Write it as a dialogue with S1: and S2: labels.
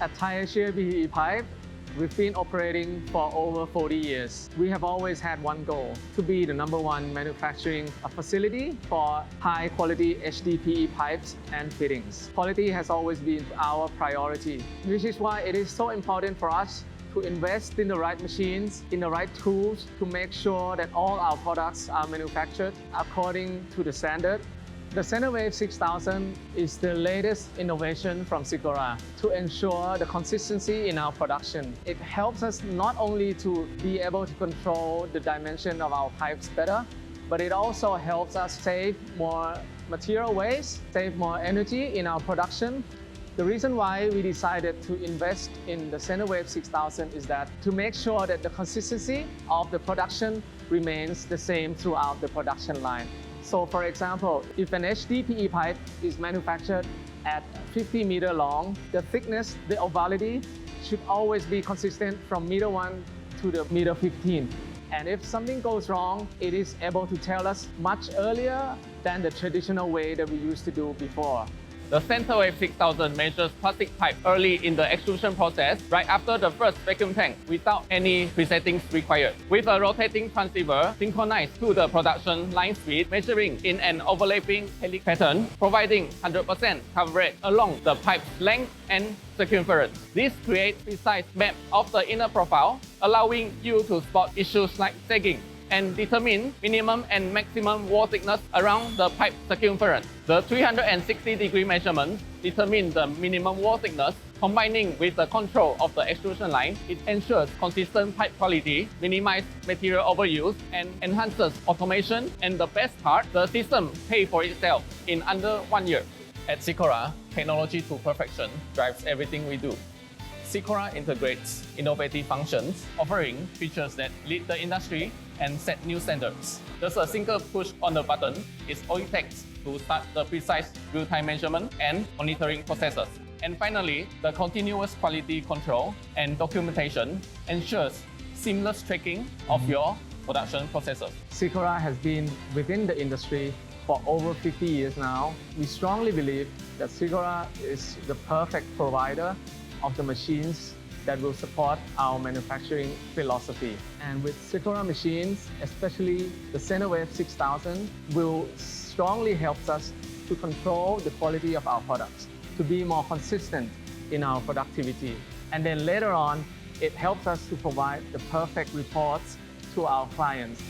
S1: At Thai-Asia P.E. Pipe, we've been operating for over 40 years. We have always had one goal, to be the #1 manufacturing facility for high-quality HDPE pipes and fittings. Quality has always been our priority, which is why it is so important for us to invest in the right machines, in the right tools to make sure that all our products are manufactured according to the standard. The CENTERWAVE 6000 is the latest innovation from SIKORA to ensure the consistency in our production. It helps us not only to be able to control the dimension of our pipes better, but it also helps us save more material waste, save more energy in our production. The reason why we decided to invest in the CENTERWAVE 6000 is that to make sure that the consistency of the production remains the same throughout the production line. So for example, if an HDPE pipe is manufactured at 50 meter long, the thickness, the ovality, should always be consistent from meter 1 to the meter 15. And if something goes wrong, it is able to tell us much earlier than the traditional way that we used to do before.
S2: The CENTERWAVE 6000 measures plastic pipe early in the extrusion process, right after the first vacuum tank, without any presettings required. With a rotating transceiver synchronized to the production line speed, measuring in an overlapping helix pattern, providing 100% coverage along the pipe's length and circumference. This creates precise map of the inner profile, allowing you to spot issues like sagging and determine minimum and maximum wall thickness around the pipe circumference. The 360-degree measurement determines the minimum wall thickness. Combining with the control of the extrusion line, it ensures consistent pipe quality, minimizes material overuse, and enhances automation. And the best part, the system pays for itself in under 1 year. At SIKORA, technology to perfection drives everything we do. SIKORA integrates innovative functions, offering features that lead the industry and set new standards. Just a single push on the button is all it takes to start the precise real-time measurement and monitoring processes. And finally, the continuous quality control and documentation ensures seamless tracking of your production processes.
S1: SIKORA has been within the industry for over 50 years now. We strongly believe that SIKORA is the perfect provider of the machines that will support our manufacturing philosophy. And with SIKORA machines, especially the CENTERWAVE 6000, will strongly help us to control the quality of our products, to be more consistent in our productivity. And then later on, it helps us to provide the perfect reports to our clients.